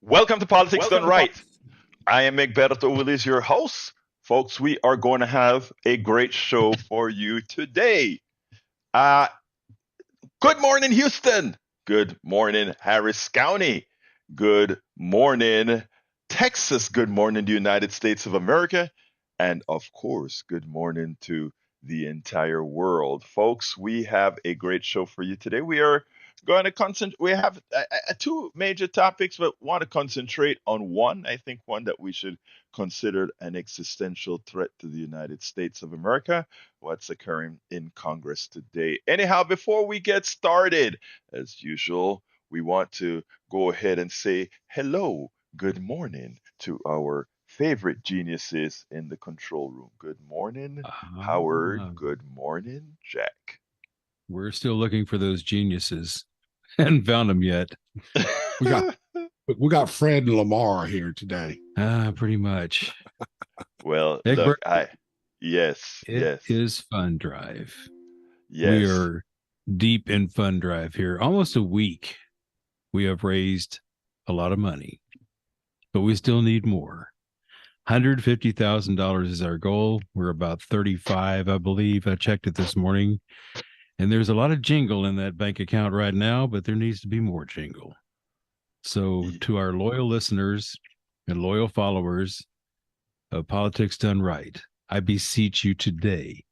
Welcome to Politics Done Right. I am Egberto Willis, your host. Folks, we are going to have a great show for you today. Uh, Good morning, Houston. Good morning, Harris County. Good morning, Texas. Good morning, the United States of America. And of course, good morning to the entire world. Folks, we have a great show for you today. We are going to concentrate, we have two major topics, but want to concentrate on one. I think one that we should consider an existential threat to the United States of America, what's occurring in Congress today. Anyhow, before we get started, as usual, we want to go ahead and say hello, good morning to our favorite geniuses in the control room. Good morning, Howard. Ah, Good morning, Jack. we're still looking for those geniuses. Hadn't found them yet. We got we got Fred and Lamar here today. Pretty much. Well, look, Egbert, yes, it yes, is Fun Drive. We yes. are deep in Fun Drive here. Almost a week. We have raised a lot of money, but we still need more. $150,000 is our goal. We're about 35, I believe. I checked it this morning. And there's a lot of jingle in that bank account right now, but there needs to be more jingle. So, Y- to our loyal listeners and loyal followers of Politics Done Right, I beseech you today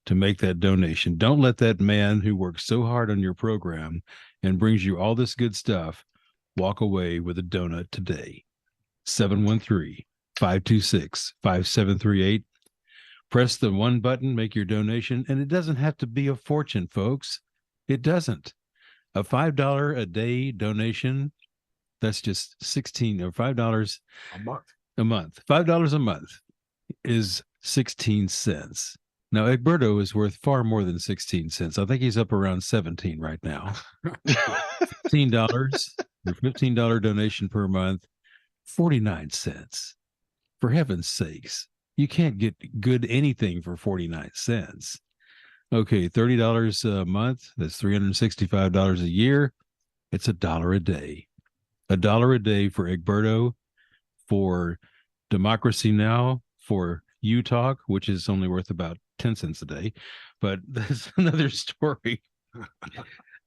to make that donation. Don't let that man who works so hard on your program and brings you all this good stuff walk away with a donut today. 713 526 5738. Press the one button, make your donation, and it doesn't have to be a fortune, folks. It doesn't. A $5 a day donation, that's just 16 or $5 A month. a month. $5 a month is 16 cents. Now, Egberto is worth far more than 16 cents. I think he's up around 17 right now. $15, your $15 donation per month, 49 cents. For heaven's sakes, you can't get good anything for 49 cents. Okay, $30 a month, that's $365 a year. It's $1 a day. $1 a day for Egberto, for Democracy Now!, for U Talk, which is only worth about 10 cents a day. But that's another story.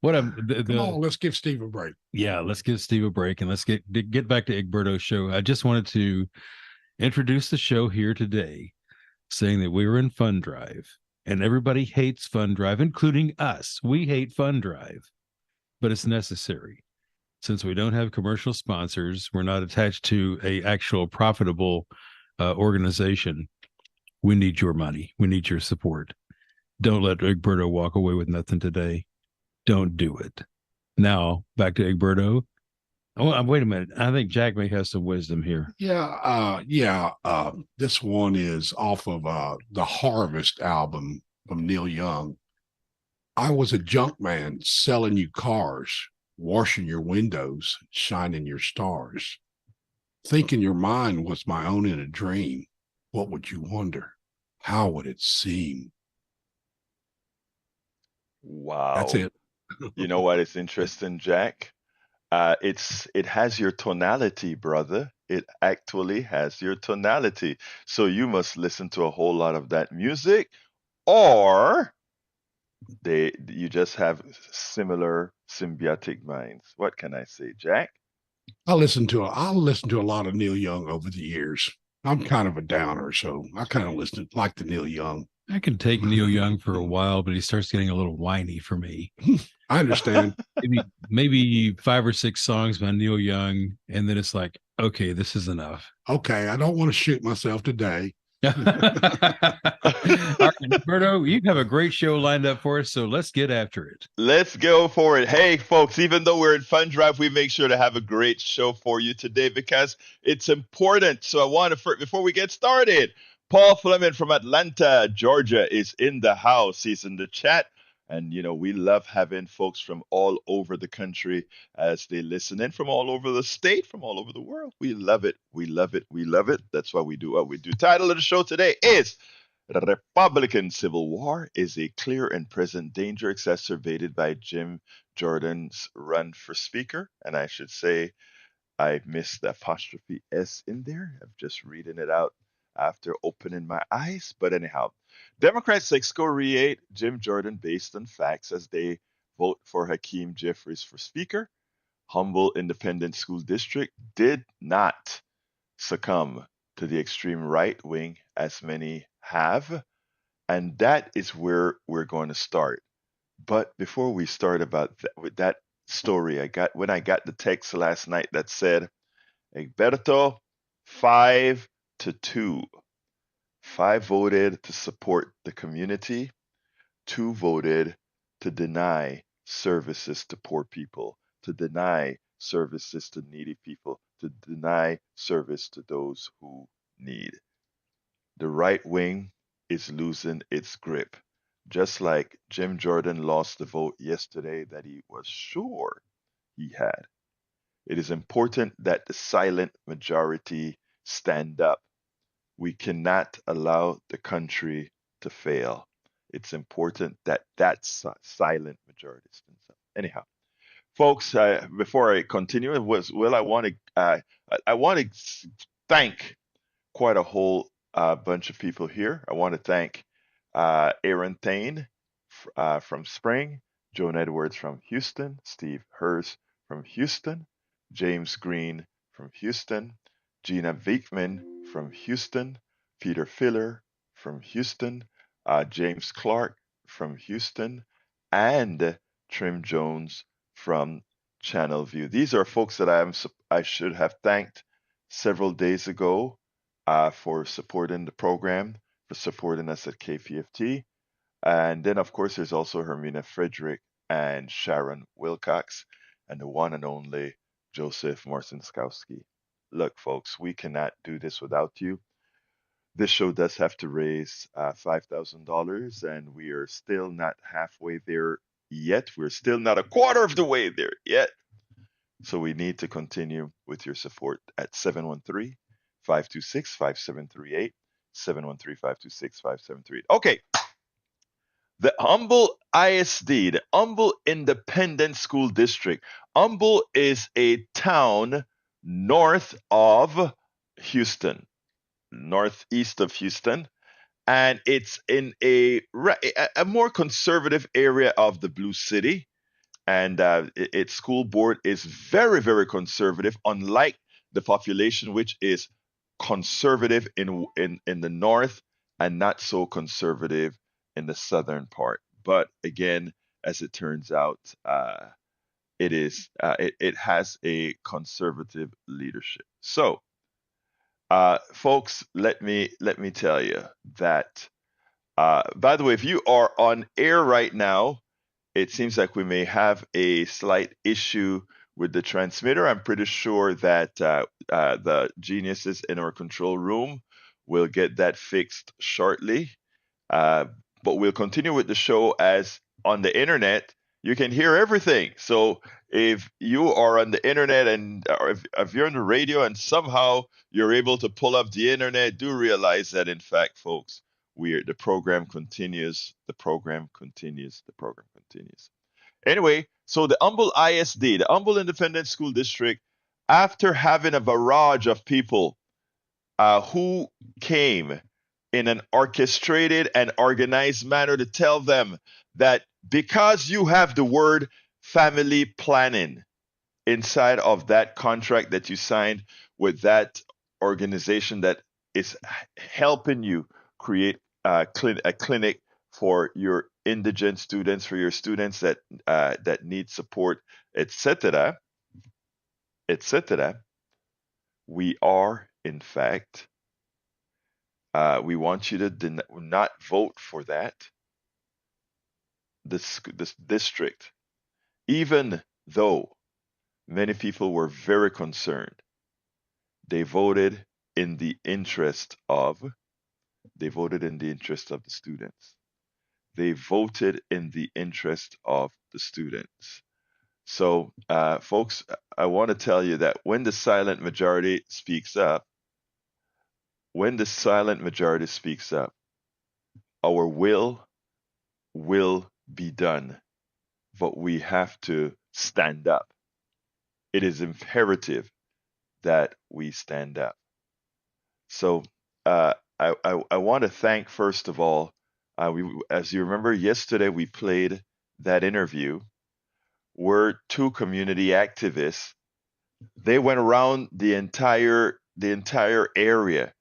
What I'm Come on, let's give Steve a break. Yeah, let's give Steve a break and let's get back to Egberto's show. I just wanted to introduce the show here today, saying that we were in Fun Drive, and everybody hates Fun Drive, including us. We hate Fun Drive, but it's necessary. Since we don't have commercial sponsors, we're not attached to a actual profitable organization. We need your money. We need your support. Don't let Egberto walk away with nothing today. Don't do it. Now, back to Egberto. Oh, wait a minute. I think Jack may have some wisdom here. This one is off of the Harvest album from Neil Young. I was a junk man selling you cars, washing your windows, shining your stars. Thinking your mind was my own in a dream. What would you wonder? How would it seem? That's Wow. it. You know what is interesting, Jack? It has your tonality, brother. It actually has your tonality. So you must listen to a whole lot of that music, or you just have similar symbiotic minds. What can I say, Jack? I'll listen to a lot of Neil Young over the years. I'm kind of a downer, so I kind of like the Neil Young. I can take Neil Young for a while, but he starts getting a little whiny for me. I understand. Maybe 5 or 6 songs by Neil Young, and then it's like, okay, this is enough. Okay, I don't want to shoot myself today. All right, Roberto, you have a great show lined up for us, so let's get after it. Let's go for it. Hey, folks, even though we're in Fun Drive, we make sure to have a great show for you today because it's important. So I want to, before we get started, Paul Fleming from Atlanta, Georgia is in the house. He's in the chat. And, we love having folks from all over the country as they listen in, from all over the state, from all over the world. We love it. We love it. We love it. That's why we do what we do. Title of the show today is Republican Civil War is a clear and present danger exacerbated by Jim Jordan's run for speaker. And I should say, I missed the apostrophe S in there. I'm just reading it out after opening my eyes. But anyhow, Democrats excoriate Jim Jordan based on facts as they vote for Hakeem Jeffries for Speaker. Humble Independent School District did not succumb to the extreme right wing as many have. And that is where we're going to start. But before we start about with that story, when I got the text last night that said, Egberto, 5-2. 5 voted to support the community, 2 voted to deny services to poor people, to deny services to needy people, to deny service to those who need. The right wing is losing its grip, just like Jim Jordan lost the vote yesterday that he was sure he had. It is important that the silent majority stand up. We cannot allow the country to fail. It's important that that silent majority stands up. Anyhow, folks, before I continue, I want to I want to thank quite a whole bunch of people here. I want to thank Aaron Thane from Spring, Joan Edwards from Houston, Steve Hers from Houston, James Green from Houston, Gina Vickman from Houston, Peter Filler from Houston, James Clark from Houston, and Trim Jones from Channel View. These are folks that I should have thanked several days ago for supporting the program, for supporting us at KPFT. And then, of course, there's also Hermina Frederick and Sharon Wilcox and the one and only Joseph Marcinskowski. Look, folks, we cannot do this without you. This show does have to raise $5,000, and we are still not halfway there yet. We're still not a quarter of the way there yet. So we need to continue with your support at 713 526 5738. 713 526 5738. Okay. The Humble ISD, the Humble Independent School District. Humble is a town north of Houston, northeast of Houston, and it's in a more conservative area of the Blue City, and its school board is very, very conservative, unlike the population, which is conservative in the north and not so conservative in the southern part. But again, as it turns out, it has a conservative leadership. So, folks, let me tell you that. By the way, if you are on air right now, it seems like we may have a slight issue with the transmitter. I'm pretty sure that the geniuses in our control room will get that fixed shortly. Uh, but we'll continue with the show as on the internet, you can hear everything. So if you are on the internet and or if you're on the radio and somehow you're able to pull up the internet, do realize that in fact, folks, the program continues, the program continues, the program continues. Anyway, so the Humble ISD, the Humble Independent School District, after having a barrage of people who came in an orchestrated and organized manner to tell them that because you have the word family planning inside of that contract that you signed with that organization that is helping you create a clinic for your indigent students, for your students that need support, etc., etc. We are, in fact, we want you to not vote for that. This district, even though many people were very concerned, they voted in the interest of they voted in the interest of the students. They voted in the interest of the students. So, folks, I want to tell you that when the silent majority speaks up, when the silent majority speaks up, our will be done, but we have to stand up. It is imperative that we stand up. So I want to thank, first of all, as you remember, yesterday we played that interview where two community activists, they went around the entire area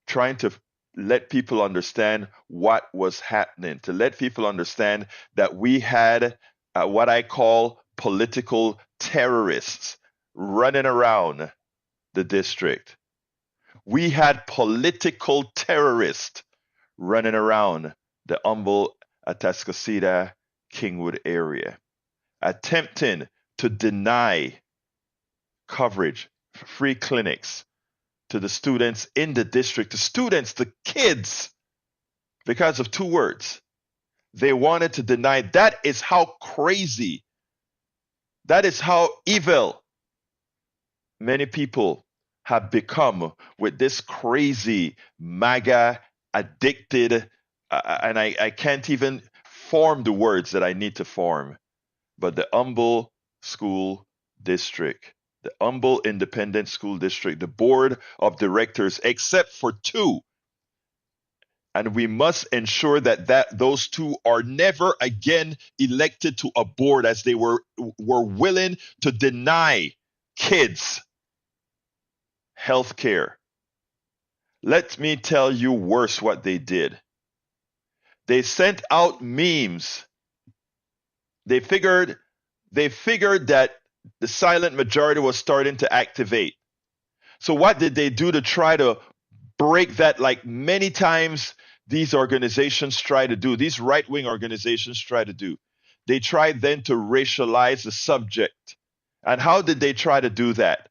trying to let people understand what was happening, to let people understand that we had what I call political terrorists running around the district. We had political terrorists running around the Humble, Atascocita, Kingwood area, attempting to deny coverage, free clinics to the students in the district, the students, the kids, because of two words. They wanted to deny. That is how crazy, that is how evil many people have become with this crazy MAGA addicted, and I can't even form the words that I need to form, but the Humble School District, the Humble Independent School District, the board of directors, except for two. And we must ensure that those two are never again elected to a board, as they were willing to deny kids health care. Let me tell you worse what they did. They sent out memes. They figured that the silent majority was starting to activate. So what did they do to try to break that, like many times these organizations try to do, these right-wing organizations try to do? They tried then to racialize the subject. And how did they try to do that?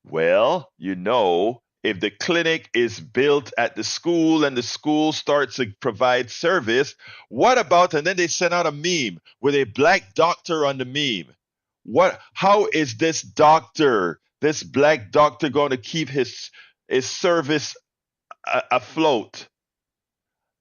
Well, if the clinic is built at the school and the school starts to provide service, what about, and then they sent out a meme with a black doctor on the meme. How is this black doctor going to keep his service afloat?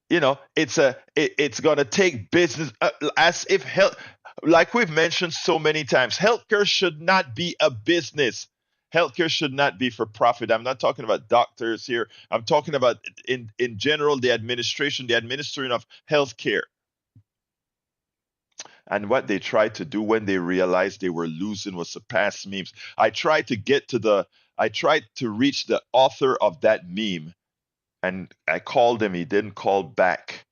It's going to take business, as if health, like we've mentioned so many times, healthcare should not be a business. Healthcare should not be for profit. I'm not talking about doctors here. I'm talking about in general the administration, the administering of healthcare. And what they tried to do when they realized they were losing was to pass memes. I tried to reach the author of that meme, and I called him. He didn't call back.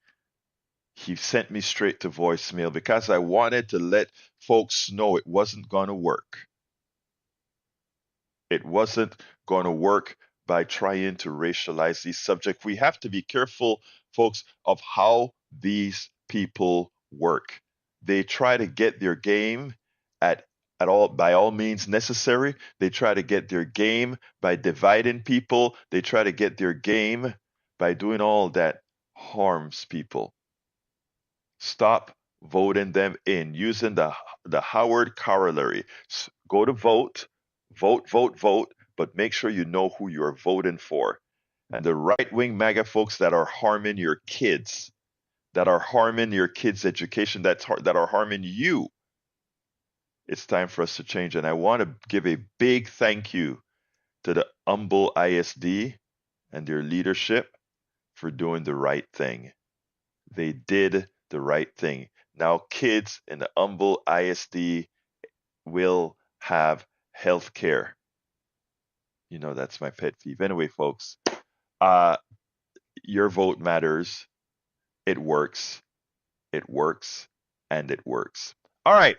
He sent me straight to voicemail because I wanted to let folks know it wasn't going to work. It wasn't going to work by trying to racialize these subjects. We have to be careful, folks, of how these people work. They try to get their game at all, by all means necessary. They try to get their game by dividing people. They try to get their game by doing all that harms people. Stop voting them in using the Howard corollary. Go to vote, vote, vote, vote, but make sure you know who you're voting for. And the right wing MAGA folks that are harming your kids, that are harming your kids' education, that are harming you, it's time for us to change. And I want to give a big thank you to the Humble ISD and their leadership for doing the right thing. They did the right thing. Now, kids in the Humble ISD will have health care. That's my pet peeve. Anyway, folks, uh, your vote matters. It works. It works. And it works. All right.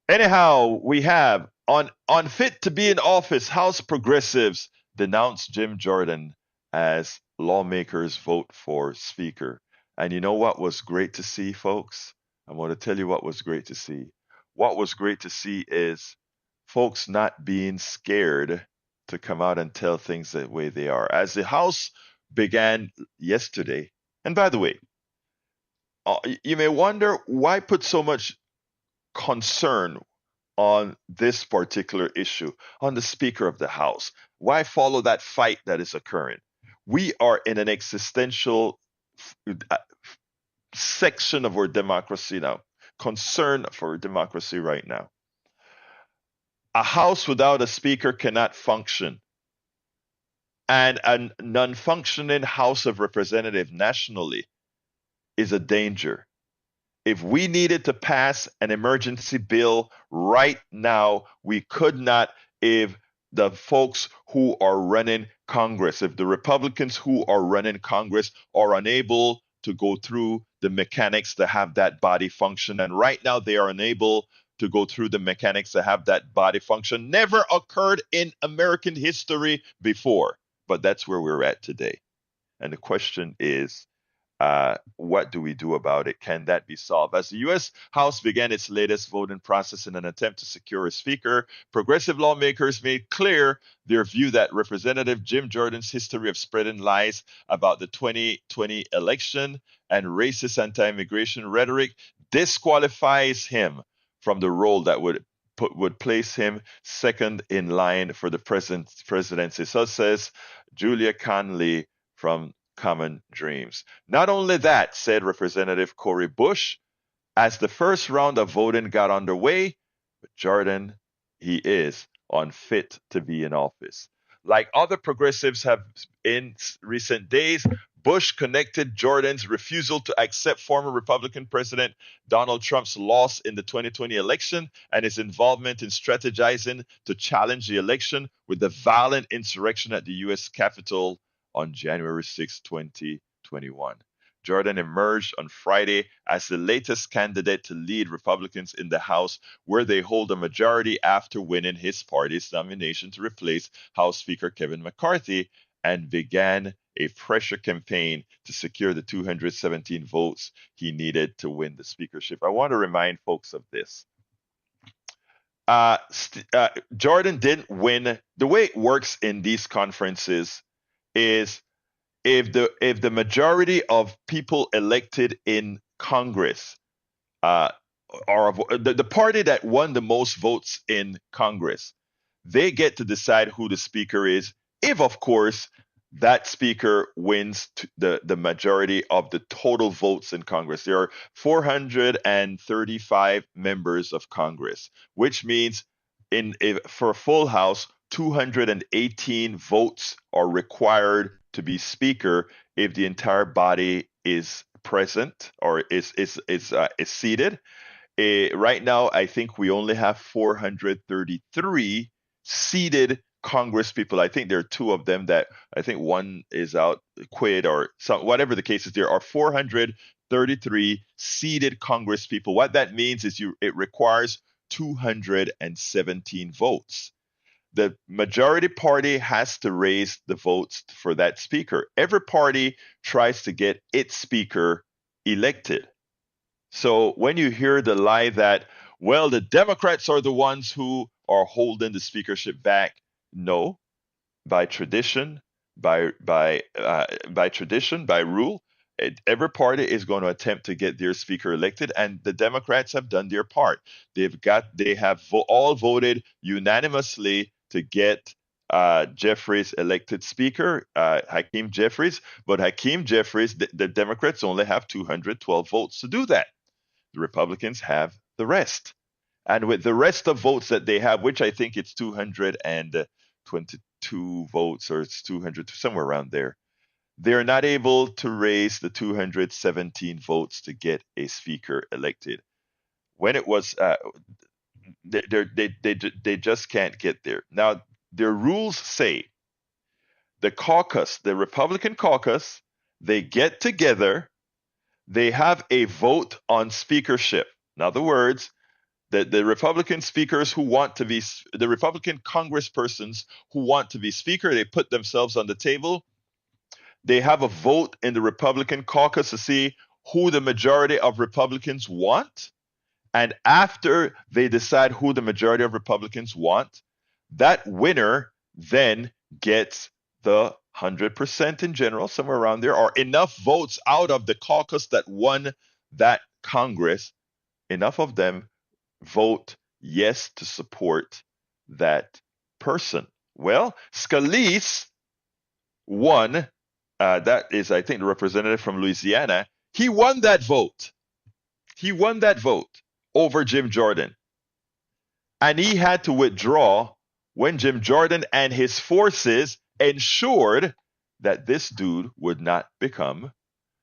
Anyhow, we have on unfit to be in office, House progressives denounce Jim Jordan as lawmakers vote for Speaker. And you know what was great to see, folks? I'm going to tell you what was great to see. What was great to see is folks not being scared to come out and tell things the way they are. As the House began yesterday, and by the way, you may wonder why put so much concern on this particular issue, on the Speaker of the House. Why follow that fight that is occurring? We are in an existential uh, section of our democracy now, concern for democracy right now. A house without a speaker cannot function. And a non-functioning House of Representatives nationally is a danger. If we needed to pass an emergency bill right now, we could not. If the folks who are running Congress, if the Republicans who are running Congress are unable to go through the mechanics to have that body function, and right now they are unable to go through the mechanics to have that body function, never occurred in American history before. But that's where we're at today. And the question is, what do we do about it? Can that be solved? As the U.S. House began its latest voting process in an attempt to secure a speaker, progressive lawmakers made clear their view that Representative Jim Jordan's history of spreading lies about the 2020 election and racist anti-immigration rhetoric disqualifies him from the role that would place him second in line for the presidency. So says Julia Conley from Common Dreams. Not only that, said Representative Cory Bush, as the first round of voting got underway, but Jordan, he is unfit to be in office. Like other progressives have in recent days, Bush connected Jordan's refusal to accept former Republican President Donald Trump's loss in the 2020 election and his involvement in strategizing to challenge the election with the violent insurrection at the U.S. Capitol on January 6, 2021. Jordan emerged on Friday as the latest candidate to lead Republicans in the House, where they hold a majority after winning his party's nomination to replace House Speaker Kevin McCarthy, and began a pressure campaign to secure the 217 votes he needed to win the speakership. I want to remind folks of this. Jordan didn't win. The way it works in these conferences is if the majority of people elected in Congress are the party that won the most votes in Congress, they get to decide who the speaker is. If, of course, that speaker wins the majority of the total votes in Congress. There are 435 members of Congress, which means for a full House, 218 votes are required to be speaker if the entire body is present or is seated. Right now, I think we only have 433 seated Congress people. I think there are two of them that I think one is out, quit, or some, whatever the case is. There are 433 seated Congress people. What that means is it requires 217 votes. The majority party has to raise the votes for that speaker. Every party tries to get its speaker elected. So when you hear the lie that, well, the Democrats are the ones who are holding the speakership back, no, by tradition, by rule, every party is going to attempt to get their speaker elected, and the Democrats have done their part. They have all voted unanimously to get Jeffries elected speaker, Hakeem Jeffries. But Hakeem Jeffries, the Democrats only have 212 votes to do that. The Republicans have the rest. And with the rest of votes that they have, which I think it's 222 votes, or it's 200, somewhere around there, they're not able to raise the 217 votes to get a speaker elected. When it was, they just can't get there. Now, their rules say the caucus, the Republican caucus, they get together, they have a vote on speakership. In other words, the Republican speakers who want to be, the Republican congresspersons who want to be speaker, they put themselves on the table. They have a vote in the Republican caucus to see who the majority of Republicans want. And after they decide who the majority of Republicans want, that winner then gets the 100% in general, somewhere around there, or enough votes out of the caucus that won that Congress, enough of them vote yes to support that person. Well, Scalise won. That is, I think, the representative from Louisiana. He won that vote. He won that vote over Jim Jordan. and he had to withdraw when Jim Jordan and his forces ensured that this dude would not become,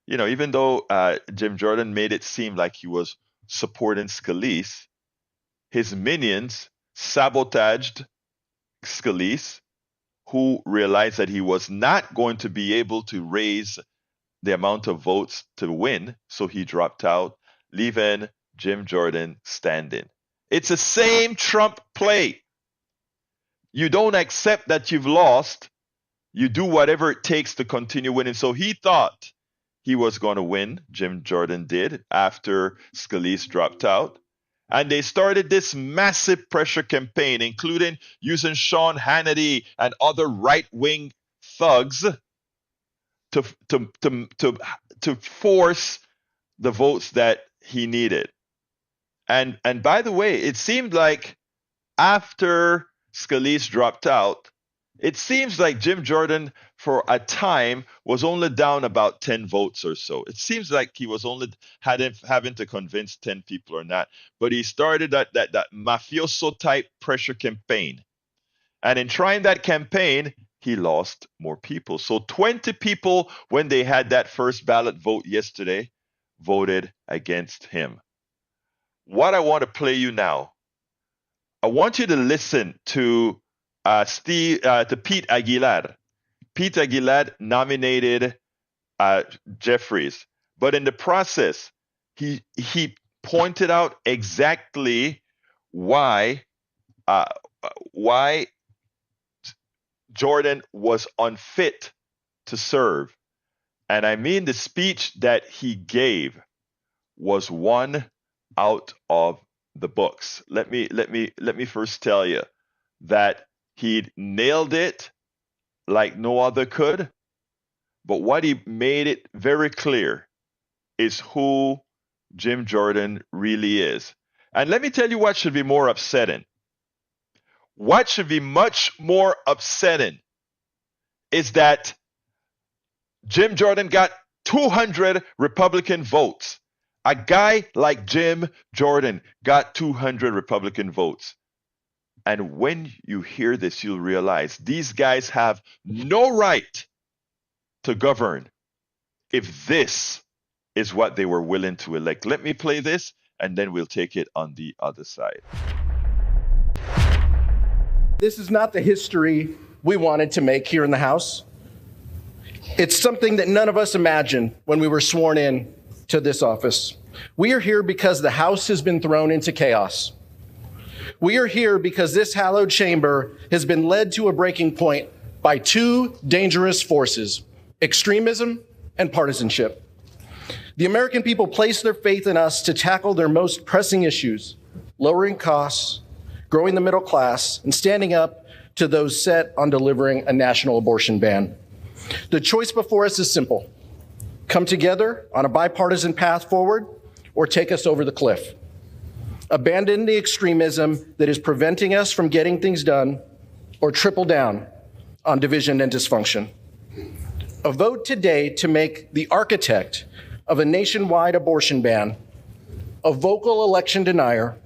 even though Jim Jordan made it seem like he was supporting Scalise, his minions sabotaged Scalise, who realized that he was not going to be able to raise the amount of votes to win, so he dropped out, leaving Jim Jordan standing. It's the same Trump play. You don't accept that you've lost. You do whatever it takes to continue winning. So he thought he was going to win. Jim Jordan did after Scalise dropped out. And they started this massive pressure campaign, including using Sean Hannity and other right-wing thugs to force the votes that he needed. And by the way, it seemed like after Scalise dropped out, it seems like Jim Jordan, for a time, was only down about 10 votes or so. It seems like he was only having to convince 10 people or not. But he started that mafioso type pressure campaign. And in trying that campaign, he lost more people. So 20 people, when they had that first ballot vote yesterday, voted against him. What I want to play you now, I want you to listen to Pete Aguilar. Pete Aguilar nominated Jeffries, but in the process, he pointed out exactly why Jordan was unfit to serve, and I mean the speech that he gave was one out of the books. Let me first tell you that he nailed it like no other could, but what he made it very clear is who Jim Jordan really is. And let me tell you what should be more upsetting. What should be much more upsetting is that Jim Jordan got 200 Republican votes. A guy like Jim Jordan got 200 Republican votes. And when you hear this, you'll realize these guys have no right to govern if this is what they were willing to elect. Let me play this, and then we'll take it on the other side. This is not the history we wanted to make here in the House. It's something that none of us imagined when we were sworn in to this office. We are here because the House has been thrown into chaos. We are here because this hallowed chamber has been led to a breaking point by two dangerous forces: extremism and partisanship. The American people place their faith in us to tackle their most pressing issues: lowering costs, growing the middle class, and standing up to those set on delivering a national abortion ban. The choice before us is simple: come together on a bipartisan path forward, or take us over the cliff. Abandon the extremism that is preventing us from getting things done, or triple down on division and dysfunction. A vote today to make the architect of a nationwide abortion ban a vocal election denier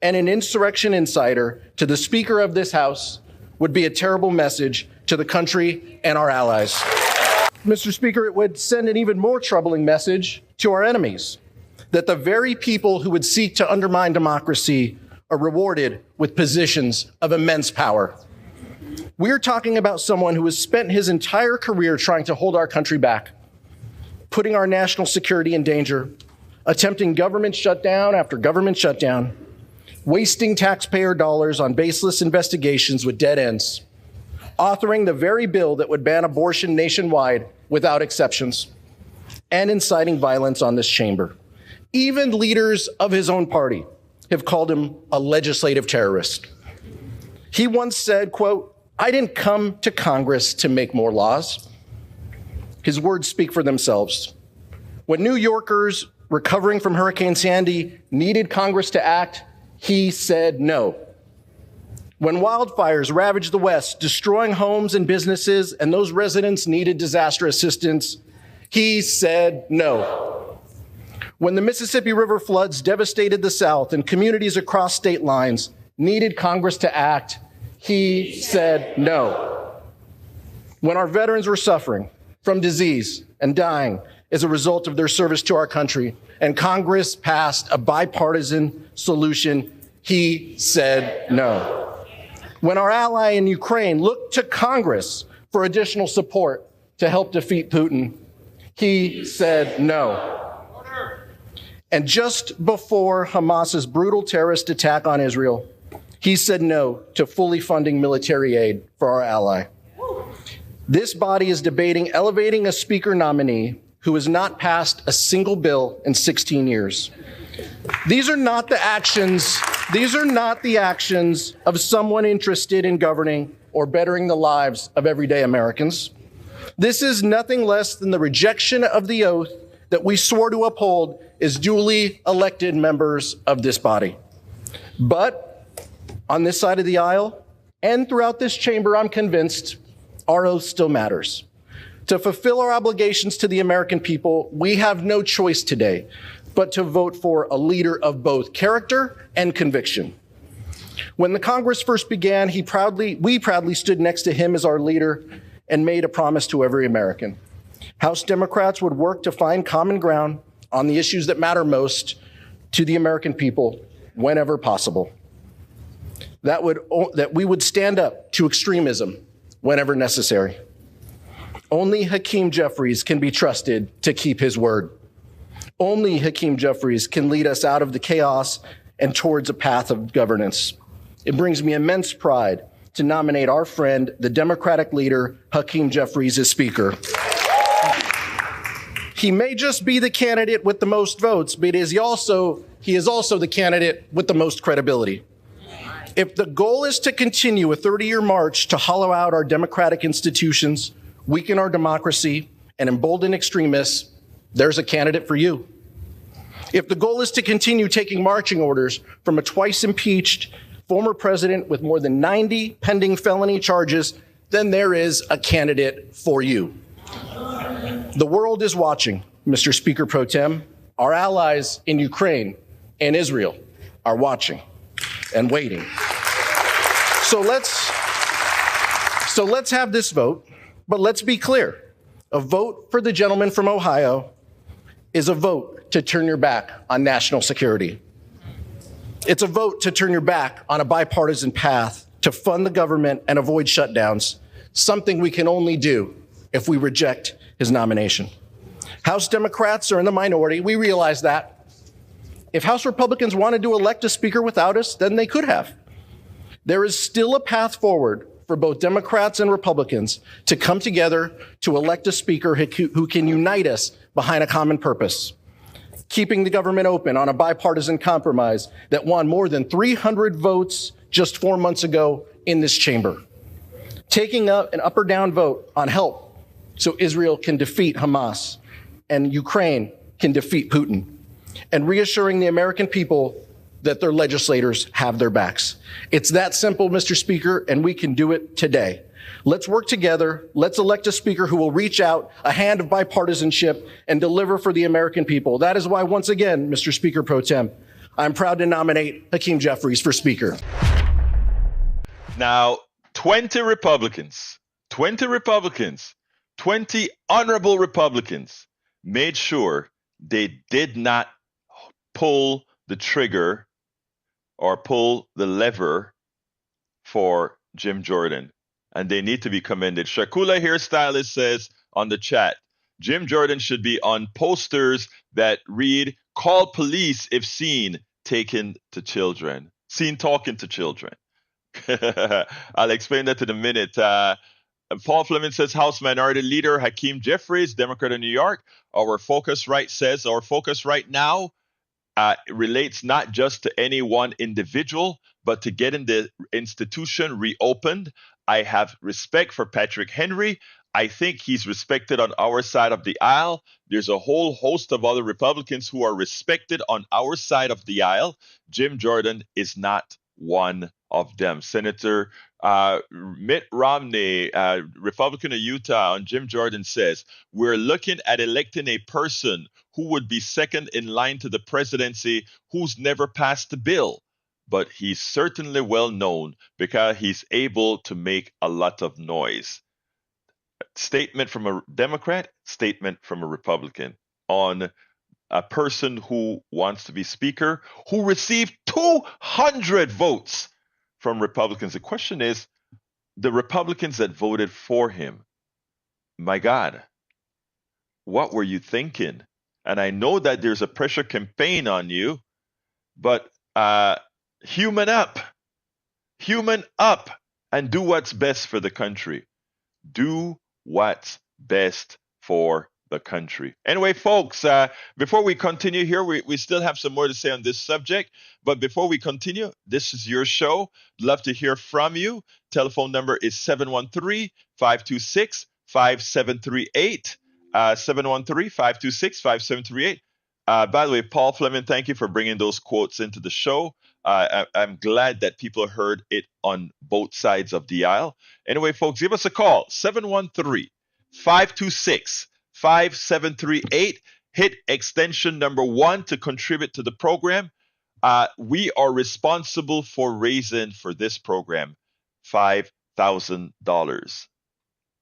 and an insurrection insider to the Speaker of this House would be a terrible message to the country and our allies. Mr. Speaker, it would send an even more troubling message to our enemies, that the very people who would seek to undermine democracy are rewarded with positions of immense power. We're talking about someone who has spent his entire career trying to hold our country back, putting our national security in danger, attempting government shutdown after government shutdown, wasting taxpayer dollars on baseless investigations with dead ends, authoring the very bill that would ban abortion nationwide without exceptions, and inciting violence on this chamber. Even leaders of his own party have called him a legislative terrorist. He once said, quote, "I didn't come to Congress to make more laws." His words speak for themselves. When New Yorkers recovering from Hurricane Sandy needed Congress to act, he said no. When wildfires ravaged the West, destroying homes and businesses, and those residents needed disaster assistance, he said no. When the Mississippi River floods devastated the South and communities across state lines, needed Congress to act, he said no. When our veterans were suffering from disease and dying as a result of their service to our country, and Congress passed a bipartisan solution, he said no. When our ally in Ukraine looked to Congress for additional support to help defeat Putin, he said no. And just before Hamas's brutal terrorist attack on Israel, he said no to fully funding military aid for our ally. This body is debating elevating a speaker nominee who has not passed a single bill in 16 years. These are not the actions of someone interested in governing or bettering the lives of everyday Americans. This is nothing less than the rejection of the oath that we swore to uphold as duly elected members of this body. But on this side of the aisle and throughout this chamber, I'm convinced our oath still matters. To fulfill our obligations to the American people, we have no choice today but to vote for a leader of both character and conviction. When the Congress first began, we proudly stood next to him as our leader and made a promise to every American. House Democrats would work to find common ground on the issues that matter most to the American people whenever possible. That we would stand up to extremism whenever necessary. Only Hakeem Jeffries can be trusted to keep his word. Only Hakeem Jeffries can lead us out of the chaos and towards a path of governance. It brings me immense pride to nominate our friend, the Democratic leader, Hakeem Jeffries, as Speaker. He may just be the candidate with the most votes, but he is also the candidate with the most credibility. If the goal is to continue a 30-year march to hollow out our democratic institutions, weaken our democracy, and embolden extremists, there's a candidate for you. If the goal is to continue taking marching orders from a twice impeached former president with more than 90 pending felony charges, then there is a candidate for you. The world is watching, Mr. Speaker Pro Tem. Our allies in Ukraine and Israel are watching and waiting. So let's have this vote, but let's be clear. A vote for the gentleman from Ohio is a vote to turn your back on national security. It's a vote to turn your back on a bipartisan path to fund the government and avoid shutdowns, something we can only do if we reject his nomination. House Democrats are in the minority. We realize that. If House Republicans wanted to elect a speaker without us, then they could have. There is still a path forward for both Democrats and Republicans to come together to elect a speaker who can unite us behind a common purpose, keeping the government open on a bipartisan compromise that won more than 300 votes just 4 months ago in this chamber, taking up an up or down vote on help so Israel can defeat Hamas and Ukraine can defeat Putin, and reassuring the American people that their legislators have their backs. It's that simple, Mr. Speaker, and we can do it today. Let's work together. Let's elect a speaker who will reach out a hand of bipartisanship and deliver for the American people. That is why, once again, Mr. Speaker Pro Tem, I'm proud to nominate Hakeem Jeffries for Speaker. Now, 20 honorable Republicans made sure they did not pull the trigger or pull the lever for Jim Jordan. And they need to be commended. Shakula Hairstylist says on the chat, Jim Jordan should be on posters that read, "Call police if seen talking to children." I'll explain that in a minute. Paul Fleming says, House Minority Leader Hakeem Jeffries, Democrat of New York. Our focus right now relates not just to any one individual, but to getting the institution reopened. I have respect for Patrick Henry. I think he's respected on our side of the aisle. There's a whole host of other Republicans who are respected on our side of the aisle. Jim Jordan is not one of them. Senator Mitt Romney, Republican of Utah, on Jim Jordan says, we're looking at electing a person who would be second in line to the presidency who's never passed the bill. but he's certainly well known because he's able to make a lot of noise. Statement from a Democrat, statement from a Republican on a person who wants to be speaker who received 200 votes from Republicans. The question is, the Republicans that voted for him, my God, what were you thinking? And I know that there's a pressure campaign on you, but human up, human up, and do what's best for the country. Do what's best for the country. Anyway, folks, before we continue here, we still have some more to say on this subject. But before we continue, this is your show. Love to hear from you. Telephone number is 713-526-5738. 713-526-5738. By the way, Paul Fleming, thank you for bringing those quotes into the show. I'm glad that people heard it on both sides of the aisle. Anyway, folks, give us a call, 713-526-5738. Hit extension number 1 to contribute to the program. We are responsible for raising for this program $5,000.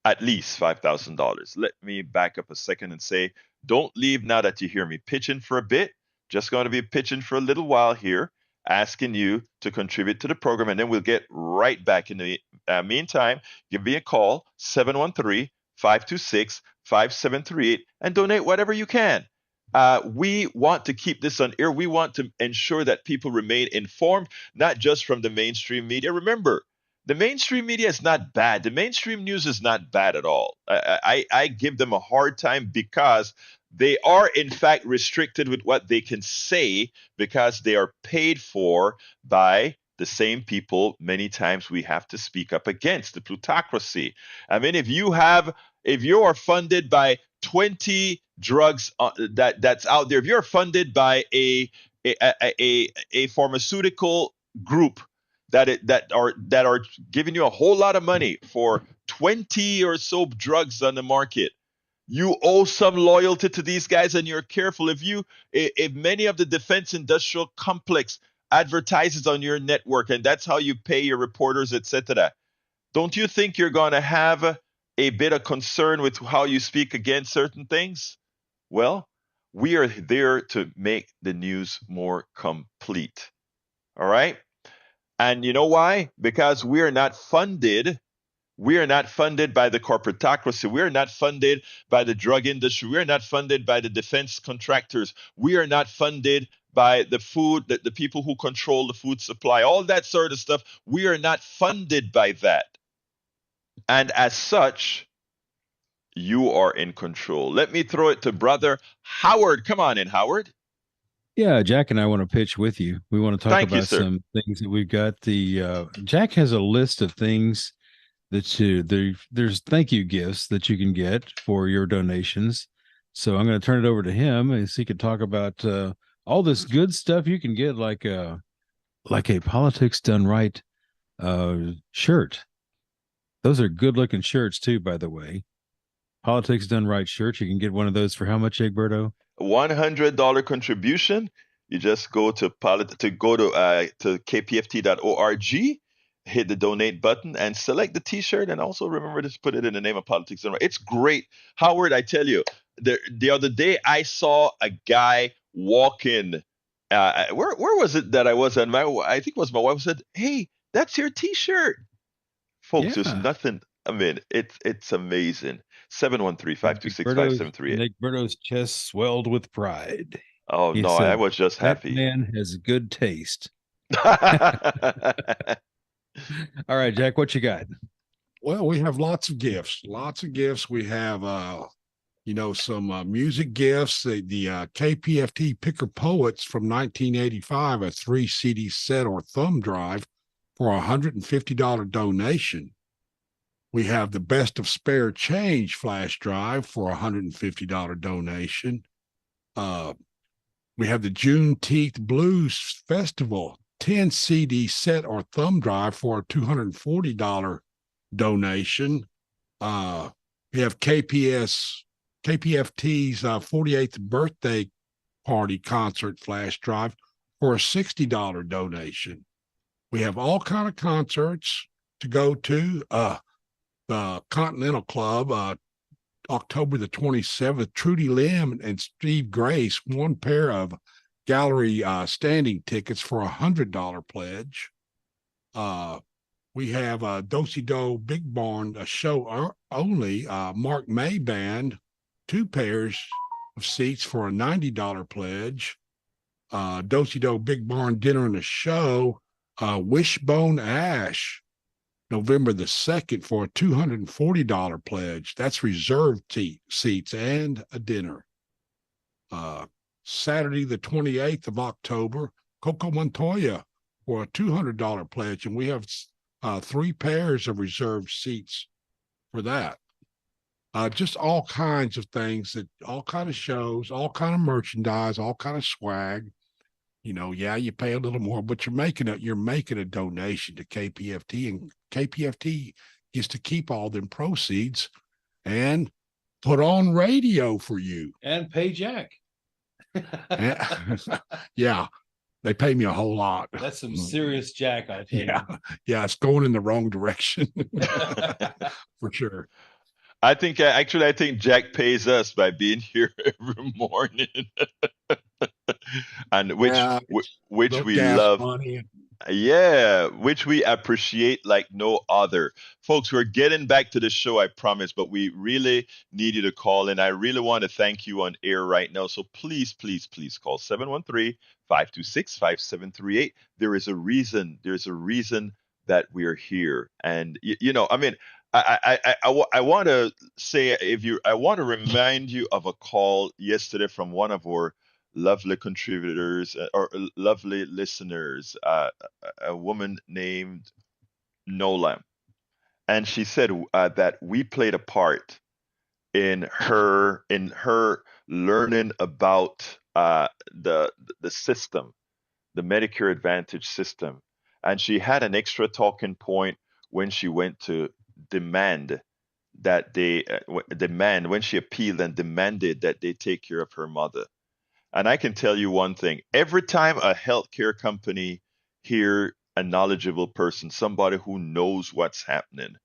At least $5,000. Let me back up a second and say, don't leave now that you hear me pitching for a bit. Just going to be pitching for a little while here, asking you to contribute to the program, and then we'll get right back. In the meantime, give me a call, 713-526-5738, and donate whatever you can. We want to keep this on air. We want to ensure that people remain informed, not just from the mainstream media. Remember, the mainstream media is not bad. The mainstream news is not bad at all. I give them a hard time because they are, in fact, restricted with what they can say because they are paid for by the same people many times we have to speak up against, the plutocracy. I mean, if you are funded by 20 drugs that's out there, if you're funded by a pharmaceutical group that are giving you a whole lot of money for 20 or so drugs on the market, you owe some loyalty to these guys, and you're careful. If many of the defense industrial complex advertises on your network, and that's how you pay your reporters, etc., don't you think you're going to have a bit of concern with how you speak against certain things? Well, we are there to make the news more complete. All right? And you know why? Because we are not funded. We are not funded by the corporatocracy. We are not funded by the drug industry. We are not funded by the defense contractors. We are not funded by the people who control the food supply, all that sort of stuff. We are not funded by that. And as such, you are in control. Let me throw it to Brother Howard. Come on in, Howard. Yeah, Jack and I want to pitch with you. We want to talk about some things that we've got. Jack has a list of things that there's thank you gifts that you can get for your donations. So I'm going to turn it over to him, and so he can talk about all this good stuff you can get, like a Politics Done Right shirt. Those are good looking shirts too, by the way. Politics Done Right shirts. You can get one of those for how much, Egberto? $100 contribution. You just go to kpft.org, hit the donate button, and select the T-shirt. And also remember to put it in the name of Politics Done Right. It's great, Howard. I tell you, the other day I saw a guy walking. Where was it that I was? And I think it was my wife said, "Hey, that's your T-shirt." Folks, there's nothing. I mean, it's amazing. 713-526-5738. Egberto's chest swelled with pride. Oh, no, I was just happy. That man has good taste. All right, Jack, what you got? Well, we have lots of gifts. We have, some music gifts. The KPFT Picker Poets from 1985, a 3 CD set or thumb drive for a $150 donation. We have the Best of Spare Change flash drive for a $150 donation. We have the Juneteenth Blues Festival 10 CD set or thumb drive for a $240 donation. We have KPFT's 48th birthday party concert flash drive for a $60 donation. We have all kind of concerts to go to. The Continental Club, October the 27th, Trudy Lim and Steve Grace, one pair of gallery standing tickets for $100 pledge. We have a Do-Si-Do Big Barn, a show only, Mark May Band, 2 pairs of seats for a $90 pledge. Do-Si-Do Big Barn Dinner and a Show, Wishbone Ash, November the 2nd for a $240 pledge. That's reserved seats and a dinner. Saturday the 28th of October, Coco Montoya for a $200 pledge, and we have 3 pairs of reserved seats for that. Just all kinds of things, all kind of shows, all kind of merchandise, all kind of swag. Yeah, you pay a little more, but you're making a donation to KPFT, and KPFT gets to keep all them proceeds and put on radio for you and pay Jack. Yeah, they pay me a whole lot. That's some serious Jack, I tell you. Yeah, it's going in the wrong direction for sure. I think Jack pays us by being here every morning, and which we love. Money. Yeah, which we appreciate like no other. Folks, we're getting back to the show, I promise, but we really need you to call in. I really want to thank you on air right now. So please, please, please call 713-526-5738. There is a reason. There's a reason that we're here. And, I mean, I want to say, I want to remind you of a call yesterday from one of our lovely contributors or lovely listeners, a woman named Nola. And she said that we played a part in her learning about the system, the Medicare Advantage system. And she had an extra talking point when she went to demand that when she appealed and demanded that they take care of her mother. And I can tell you one thing, every time a healthcare company hear a knowledgeable person, somebody who knows what's happening,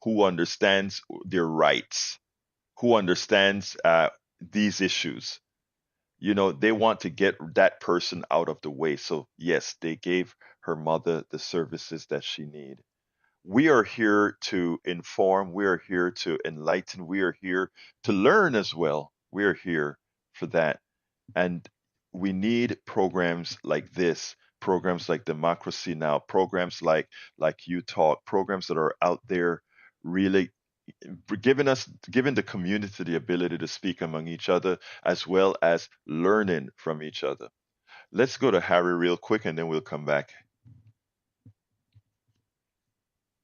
who understands their rights, who understands these issues, they want to get that person out of the way. So yes, they gave her mother the services that she needed. We are here to inform. We are here to enlighten. We are here to learn as well. We are here for that. And we need programs like this, programs like Democracy Now, programs like You Talk, programs that are out there really giving the community the ability to speak among each other as well as learning from each other. Let's go to Harry real quick and then we'll come back.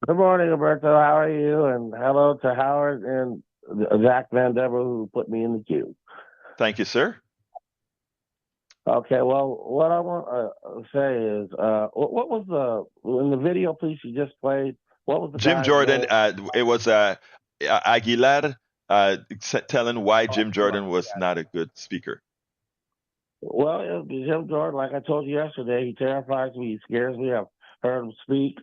Good morning, Roberto. How are you? And hello to Howard and Zach Van Dever, who put me in the queue. Thank you, sir. Okay, well, what I want to say is, what was in the video piece you just played? What was the Jim Jordan? It was Aguilar telling why Jim Jordan was not a good speaker. Well, Jim Jordan, like I told you yesterday, he terrifies me. He scares me. I've heard him speak.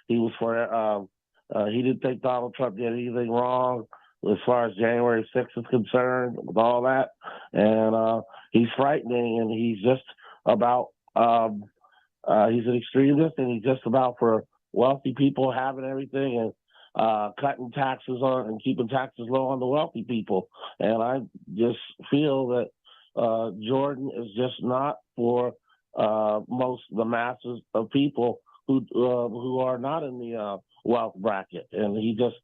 He didn't think Donald Trump did anything wrong as far as January 6th is concerned, with all that. And he's frightening, and he's just about, he's an extremist, and he's just about for wealthy people having everything and cutting taxes on and keeping taxes low on the wealthy people. And I just feel that Jordan is just not for most of the masses of people who are not in the wealth bracket. And he just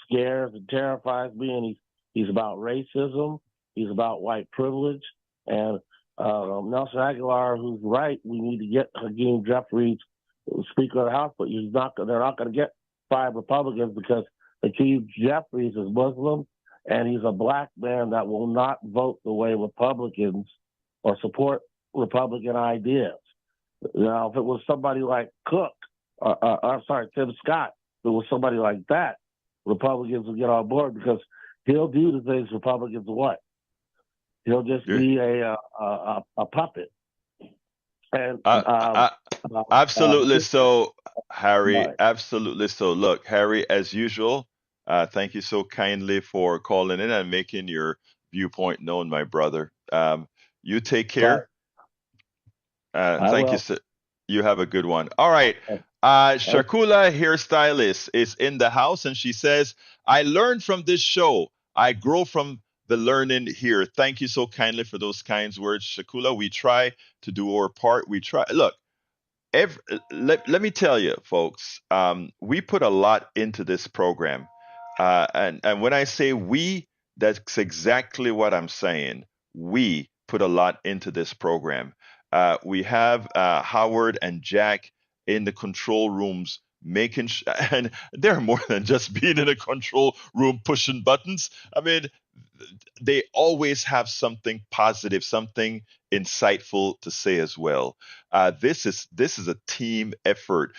scares and terrifies me, and he's about racism, he's about white privilege, and Nelson Aguilar, who's right, we need to get Hakeem Jeffries Speaker of the House, but they're not going to get 5 Republicans because Hakeem Jeffries is Muslim, and he's a black man that will not vote the way Republicans or support Republican ideas. Now, if it was somebody like Cook, Tim Scott, if it was somebody like that, Republicans will get on board because he'll do the things Republicans want. He'll just be a puppet. And Uh, uh, absolutely just so, Harry. right. Absolutely so. Look, Harry, as usual, thank you so kindly for calling in and making your viewpoint known, my brother. You take Right. care. I Thank you. will. Sir. You have a good one. All right. Okay. Shakula hairstylist is in the house, and she says, "I learned from this show. I grow from the learning here." Thank you so kindly for those kind words, Shakula. We try to do our part. We try. Look, let me tell you, folks, we put a lot into this program. And when I say we, that's exactly what I'm saying. We put a lot into this program. We have Howard and Jack in the control rooms making and they're more than just being in a control room pushing buttons. I mean, they always have something positive, something insightful to say as well. This is a team effort.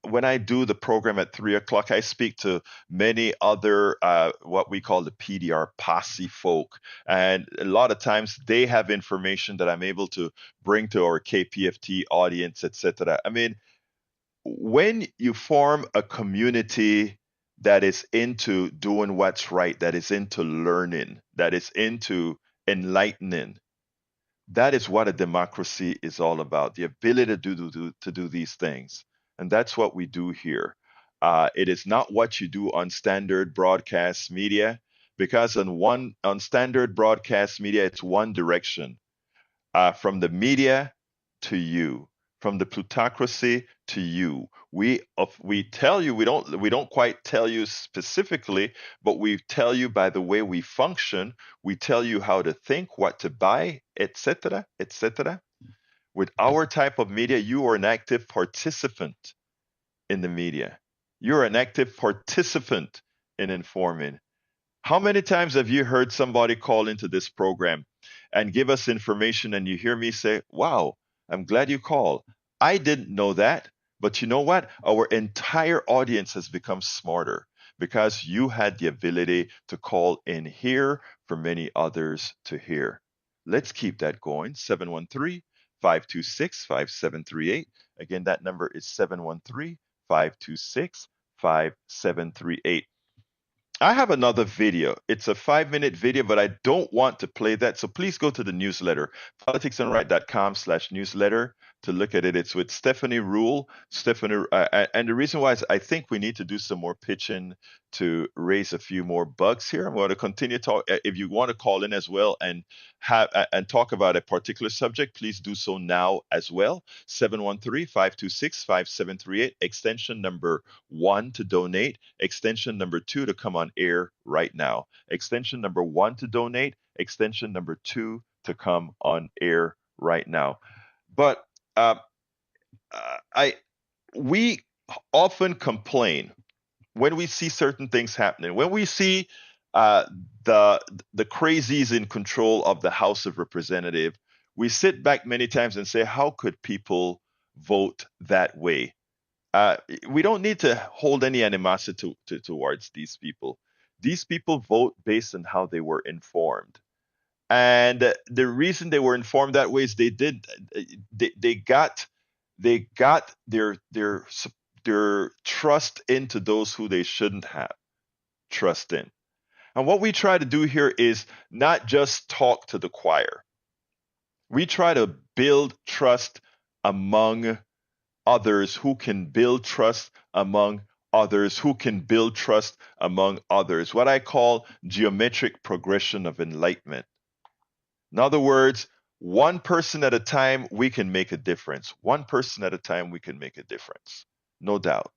When I do the program at 3 o'clock, I speak to many other what we call the PDR posse folk, and a lot of times they have information that I'm able to bring to our KPFT audience, etc. I mean, when you form a community that is into doing what's right, that is into learning, that is into enlightening, that is what a democracy is all about, the ability to do these things. And that's what we do here. It is not what you do on standard broadcast media, because on standard broadcast media, it's one direction, from the media to you, from the plutocracy to you. We tell you, we don't quite tell you specifically, but we tell you by the way we function. We tell you how to think, what to buy, etc., etc. With our type of media, you are an active participant in the media. You're an active participant in informing. How many times have you heard somebody call into this program and give us information and you hear me say, "Wow, I'm glad you called. I didn't know that." But you know what? Our entire audience has become smarter because you had the ability to call in here for many others to hear. Let's keep that going. 713-526-5738. Again, that number is 713-526-5738. I have another video. It's a 5-minute video, but I don't want to play that. So please go to the newsletter, politicsandright.com/newsletter, to look at it. It's with Stephanie Rule. And the reason why is I think we need to do some more pitching to raise a few more bucks here. I'm going to continue talk. If you want to call in as well and talk about a particular subject, please do so now as well. 713-526-5738, extension number 1 to donate, extension number 2 to come on air right now. Extension number 1 to donate, extension number 2 to come on air right now. But uh, I we often complain when we see certain things happening, when we see uh, the the crazies in control of the House of Representatives. We sit back many times and say, how could people vote that way? uh, we don't need to hold any animosity towards these people. These people vote based on how they were informed. And the reason they were informed that way is they got their trust into those who they shouldn't have trust in. And what we try to do here is not just talk to the choir. We try to build trust among others who can build trust among others who can build trust among others. What I call geometric progression of enlightenment. In other words, one person at a time, we can make a difference. One person at a time, we can make a difference. No doubt.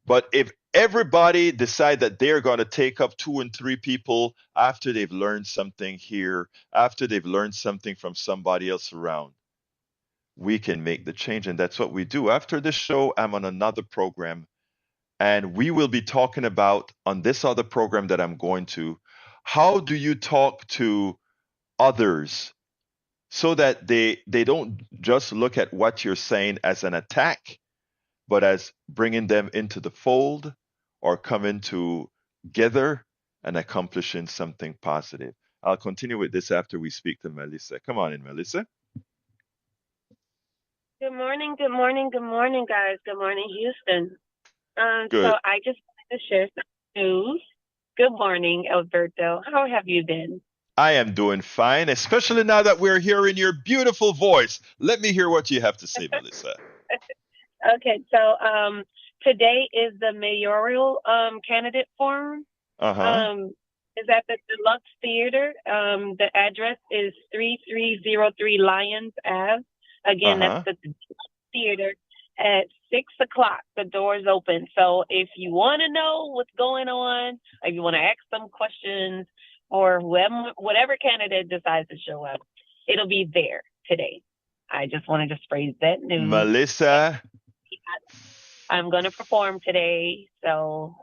But if everybody decide that they're going to take up 2 and 3 people after they've learned something here, after they've learned something from somebody else around, we can make the change. And that's what we do. After this show, I'm on another program, and we will be talking about on this other program that I'm going to, how do you talk to others so that they don't just look at what you're saying as an attack, but as bringing them into the fold or coming together and accomplishing something positive. I'll continue with this after we speak to Melissa. Come on in, Melissa. Good morning, good morning, good morning, guys. Good morning, Houston. So Good. I just wanted to share some news. Good morning, Alberto. How have you been? I am doing fine, especially now that we're hearing your beautiful voice. Let me hear what you have to say, Melissa. Okay, so today is the mayoral candidate forum. Uh-huh. Um, is at the Deluxe Theater. The address is 3303 Lyons Ave. Again, that's Uh-huh. the Theater at 6 o'clock. The doors open. So if you want to know what's going on, if you want to ask some questions, or whoever, whatever candidate decides to show up, it'll be there today. I just wanted to phrase that news. Melissa, I'm going to perform today, so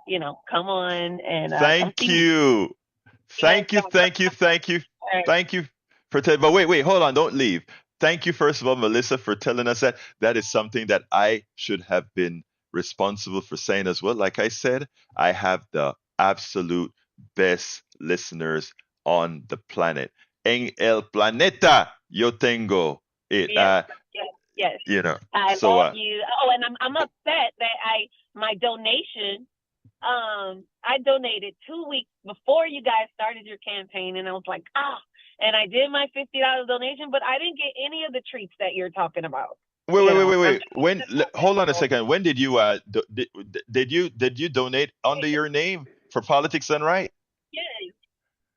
come on and come thank see me. you. Yes, Thank you, thank you, thank you, all right. thank you for telling. But wait, hold on, don't leave. Thank you, first of all, Melissa, for telling us that. That is something that I should have been responsible for saying as well. Like I said, I have the absolute best listeners on the planet. En el planeta yo tengo it. Yes, yes, yes. You know, I so love you. Oh, and I'm upset that my donation. I donated 2 weeks before you guys started your campaign, and I was like, and I did my $50 donation, but I didn't get any of the treats that you're talking about. I'm wait. Hold on a second. When did you did you donate under your name for Politics Done Right? yes,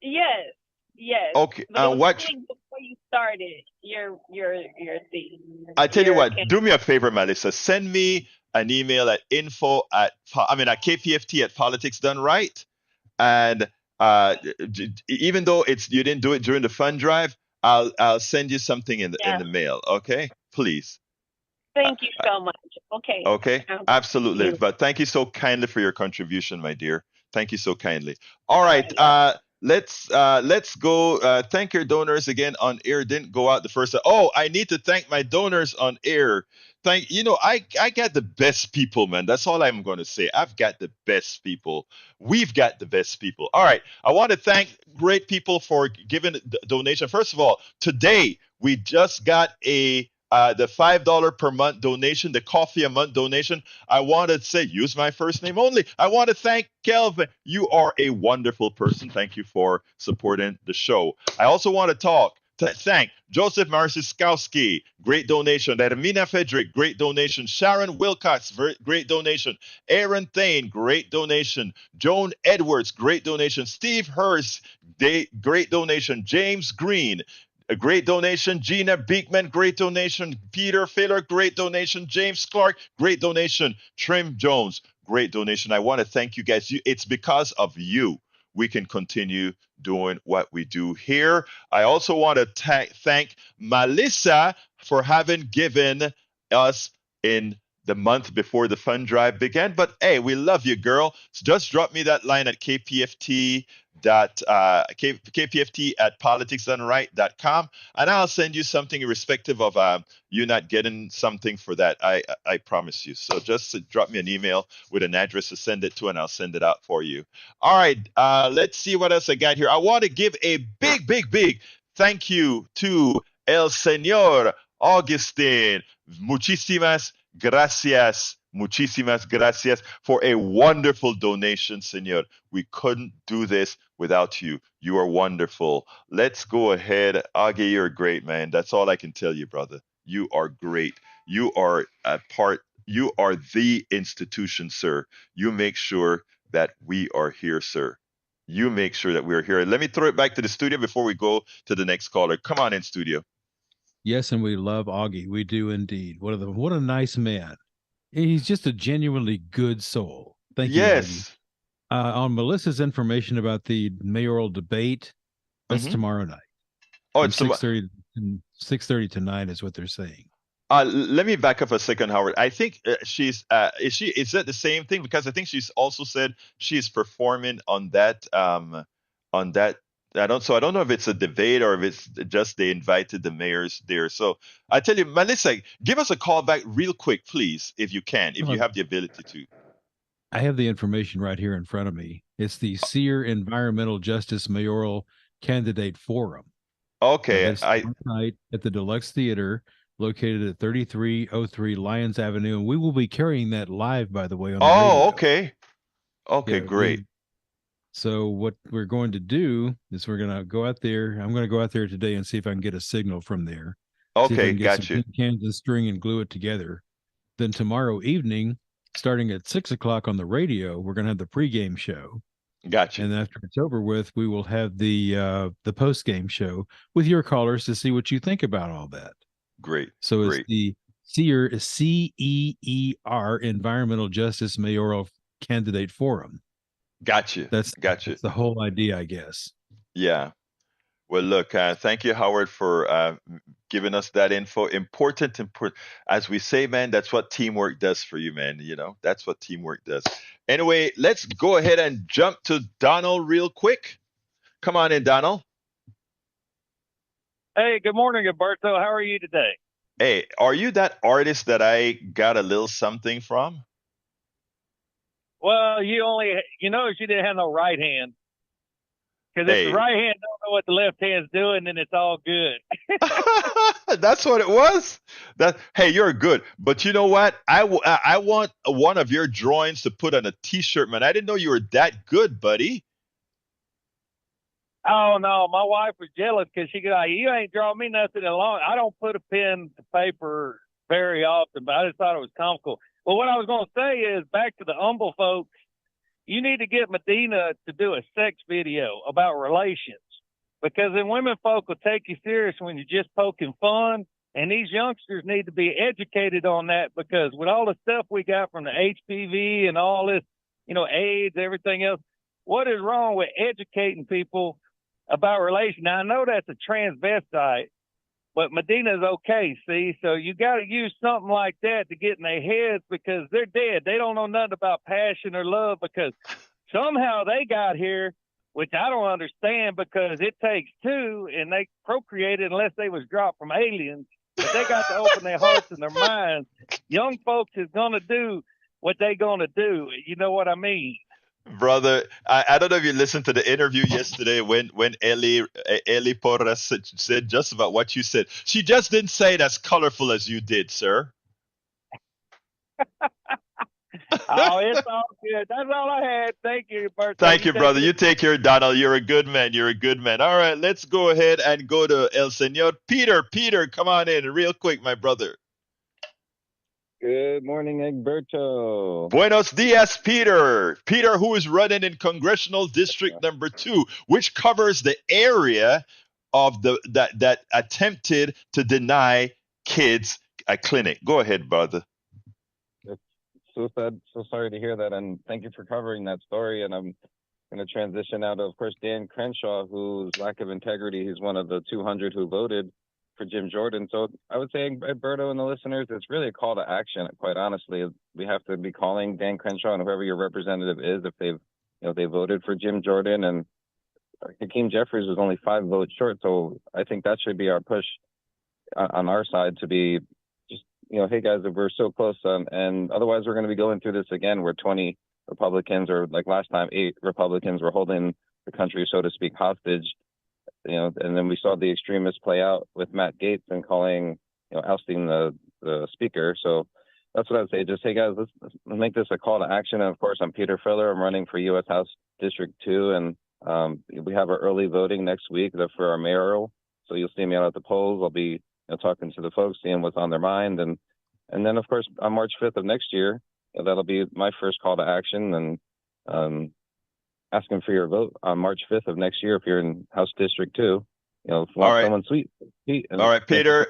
yes, yes. Okay. But it was What? 2 weeks before you started your thing, I tell you your what. Do campaign. me a favor, Melissa. Send me an email at info at at kpft at Politics Done Right. And even though it's you didn't do it during the fund drive, I'll send you something in Yeah. the mail. Okay, please. Uh, Thank you so much. Okay. Okay, I'll see absolutely. you. But thank you so kindly for your contribution, my dear. Thank you so kindly. All All right, right. let's go. Thank your donors again on air. Didn't go out the first time. Oh, I need to thank my donors on air. I got the best people, man. That's all I'm going to say. I've got the best people. We've got the best people. All right, I want to thank great people for giving the donation. First of all, today we just got the $5 per month donation, the coffee a month donation. I want to say, use my first name only. I want to thank Kelvin. You are a wonderful person. Thank you for supporting the show. I also want to thank Joseph Marciskowski, great donation. Hermina Fedrick, great donation. Sharon Wilcox, great donation. Aaron Thane, great donation. Joan Edwards, great donation. Steve Hurst, great donation. James Green, a great donation. Gina Beekman, great donation. Peter Filler, great donation. James Clark, great donation. Trim Jones, great donation. I want to thank you guys. It's because of you we can continue doing what we do here. I also want to thank Melissa for having given us in the month before the fund drive began. But hey, we love you, girl. So just drop me that line at kpft at politicsdoneright.com, and I'll send you something irrespective of you not getting something for that. I promise you. So just drop me an email with an address to send it to, and I'll send it out for you. All right, let's see what else I got here. I want to give a big thank you to El Señor Augustin. Muchísimas gracias for a wonderful donation, Señor. We couldn't do this without you. You are wonderful. Let's go ahead. Augie, you're great, man. That's all I can tell you, brother. You are great. You are you are the institution, sir. You make sure that we are here, sir. You make sure that we're here. Let me throw it back to the studio before we go to the next caller. Come on in, studio. Yes, and we love Augie. We do indeed. What a nice man. He's just a genuinely good soul. Thank you, Augie. Yes. On Melissa's information about the mayoral debate, that's Mm-hmm. tomorrow night Oh, from it's some. 6:30 to 9 is what they're saying. Let me back up a second, Howard. I think is that the same thing? Because I think she's also said she's performing on that. I don't know if it's a debate or if it's just they invited the mayors there. So I tell you, Melissa, give us a call back real quick, please, if you can, if you Well, have the ability to. I have the information right here in front of me. It's the Sear Environmental Justice Mayoral Candidate Forum. Okay, That's tomorrow night at the Deluxe Theater located at 3303 Lyons Avenue. And we will be carrying that live, by the way, on the Oh, radio. okay. Okay, Yeah, great. So what we're going to do is we're going to go out there. I'm going to go out there today and see if I can get a signal from there. See if I Okay, can get some got you. tin cans and string and glue it together. Then tomorrow evening, starting at 6 o'clock on the radio, we're going to have the pregame show. Got you. And after it's over with, we will have the post game show with your callers to see what you think about all that. Great. So it's Great. the CEER Environmental Justice Mayoral Candidate Forum. Got you. That's Got you. the whole idea, I guess. Yeah. Well, look, thank you, Howard, for giving us that info. Important. As we say, man, that's what teamwork does for you, man. You know, that's what teamwork does. Anyway, let's go ahead and jump to Donald real quick. Come on in, Donald. Hey, good morning, Alberto. How are you today? Hey, are you that artist that I got a little something from? Well, you notice you didn't have no right hand. Because if Hey. the right hand don't know what the left hand's doing, then it's all good. That's what it was. Hey, you're good, but you know what? I want one of your drawings to put on a T-shirt, man. I didn't know you were that good, buddy. Oh, no, my wife was jealous because she go, you ain't drawing me nothing along. I don't put a pen to paper very often, but I just thought it was comical. Well, what I was going to say is, back to the humble folks, you need to get Medina to do a sex video about relations, because then women folk will take you serious when you're just poking fun. And these youngsters need to be educated on that, because with all the stuff we got from the HPV and all this, AIDS, everything else, what is wrong with educating people about relations? Now, I know that's a transvestite, but Medina's okay, see? So you got to use something like that to get in their heads, because they're dead. They don't know nothing about passion or love, because somehow they got here, which I don't understand, because it takes two, and they procreated unless they was dropped from aliens. But they got to open their hearts and their minds. Young folks is going to do what they going to do. You know what I mean? Brother, I don't know if you listened to the interview yesterday when Eli Porras said just about what you said. She just didn't say it as colorful as you did, sir. Oh, it's all good. That's all I had. Thank you, Bert. Thank you, brother. You take care, Donald. You're a good man. You're a good man. All right, let's go ahead and go to El Senor. Peter, come on in real quick, my brother. Good morning, Egberto. Buenos dias, Peter. Peter, who is running in Congressional District number 2, which covers the area of that attempted to deny kids a clinic. Go ahead, brother. It's so sad, so sorry to hear that, and thank you for covering that story. And I'm going to transition out of course, Dan Crenshaw, whose lack of integrity, he's one of the 200 who voted for Jim Jordan. So I would say, Alberto and the listeners, it's really a call to action. Quite honestly, we have to be calling Dan Crenshaw and whoever your representative is, if they voted for Jim Jordan. And Hakeem Jeffries was only 5 votes short. So I think that should be our push on our side, to be just, hey guys, if we're so close, and otherwise we're going to be going through this again, where 20 Republicans, or like last time, 8 Republicans were holding the country, so to speak, hostage. And then we saw the extremists play out with Matt Gaetz and calling, ousting the speaker. So that's what I would say. Just, hey guys, let's make this a call to action. And of course, I'm Peter Filler. I'm running for U.S. House District 2, and we have our early voting next week for our mayoral. So you'll see me out at the polls. I'll be talking to the folks, seeing what's on their mind, and then of course on March 5th of next year, that'll be my first call to action, and asking for your vote on March 5th of next year if you're in House District 2. If you want someone sweet. All right, Peter.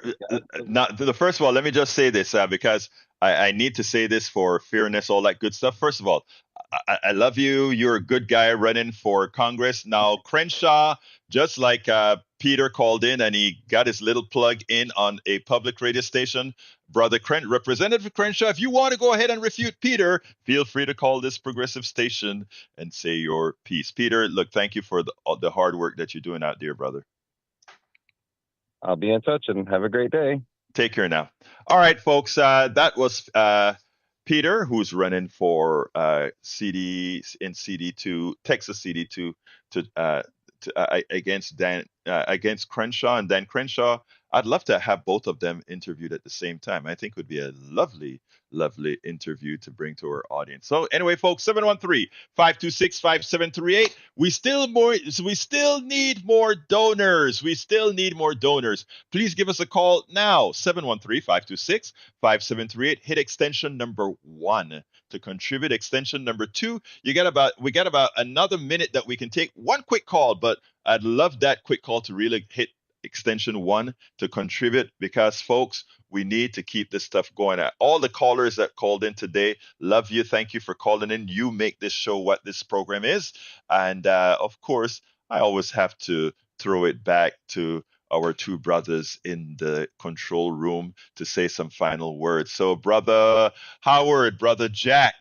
First of all, let me just say this, because I need to say this for fairness, all that good stuff. First of all, I love you. You're a good guy running for Congress. Now, Crenshaw, just like Peter called in and he got his little plug in on a public radio station, Brother Representative Crenshaw, if you want to go ahead and refute Peter, feel free to call this progressive station and say your piece. Peter, look, thank you for the hard work that you're doing out there, brother. I'll be in touch, and have a great day. Take care now. All right, folks. That was Peter, who's running for CD in CD2, Texas CD2, against against Crenshaw and Dan Crenshaw. I'd love to have both of them interviewed at the same time. I think it would be a lovely, lovely interview to bring to our audience. So anyway, folks, 713-526-5738. We still need more donors. We still need more donors. Please give us a call now. 713-526-5738. Hit extension number 1 to contribute. Extension number 2. We got about another minute that we can take one quick call, but I'd love that quick call to really hit extension 1 to contribute, because folks, we need to keep this stuff going. All the callers that called in today, love you. Thank you for calling in. You make this show what this program is. And of course, I always have to throw it back to our two brothers in the control room to say some final words. So Brother Howard, Brother Jack.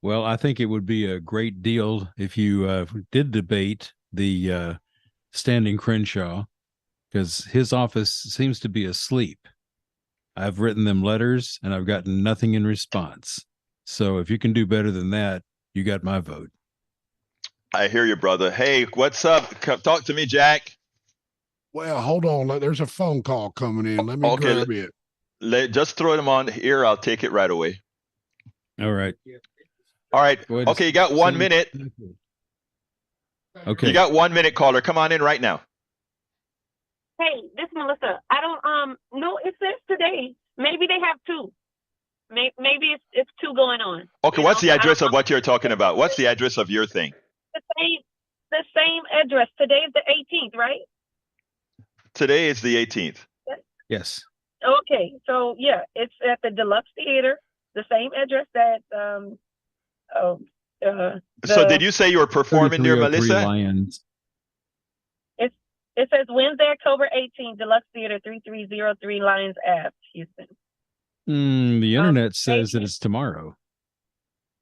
Well, I think it would be a great deal if you did debate the standing Crenshaw, because his office seems to be asleep. I've written them letters and I've gotten nothing in response. So if you can do better than that, you got my vote. I hear you, brother. Hey, what's up? Talk to me, Jack. Well, hold on. There's a phone call coming in. Let me grab it. Just throw them on here. I'll take it right away. All right. All right. Okay, you got 1 minute. Okay. You got 1 minute, caller. Come on in right now. Hey, this is Melissa. I don't know. It says today. Maybe they have 2. Maybe it's 2 going on. Okay, what's the address of what you're talking about? What's the address of your thing? The same address. Today's the 18th, right? Today is the 18th. Yes. Okay, so yeah, it's at the Deluxe Theater, the same address that so did you say you were performing there, Melissa? Lions. It says Wednesday, October 18th, Deluxe Theater, 3303 Lions Ave, Houston. The internet says that it's tomorrow.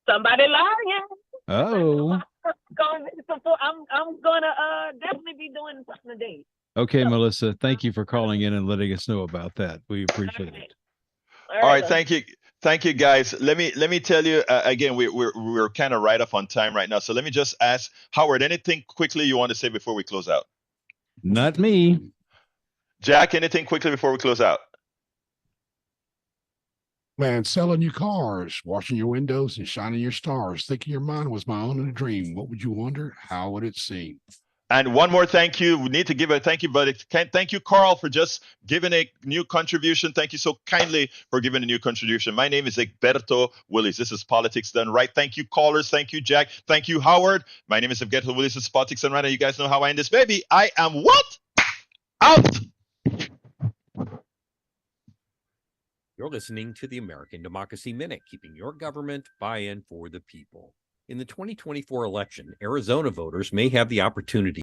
Somebody lying. Oh. I'm gonna definitely be doing something today. Okay, Melissa, thank you for calling in and letting us know about that. We appreciate it. All right, thank you, guys. Let me tell you again. We're kind of right up on time right now, so let me just ask Howard, anything quickly you want to say before we close out? Not me. Jack, anything quickly before we close out? Man, selling you cars, washing your windows, and shining your stars. Thinking your mind was my own in a dream. What would you wonder? How would it seem? And one more thank you. We need to give a thank you, but thank you, Carl, for just giving a new contribution. Thank you so kindly for giving a new contribution. My name is Egberto Willis. This is Politics Done Right. Thank you, callers. Thank you, Jack. Thank you, Howard. My name is Egberto Willis. This is Politics Done Right. And you guys know how I end this, baby. I am what? Out. You're listening to the American Democracy Minute, keeping your government buy-in for the people. In the 2024 election, Arizona voters may have the opportunity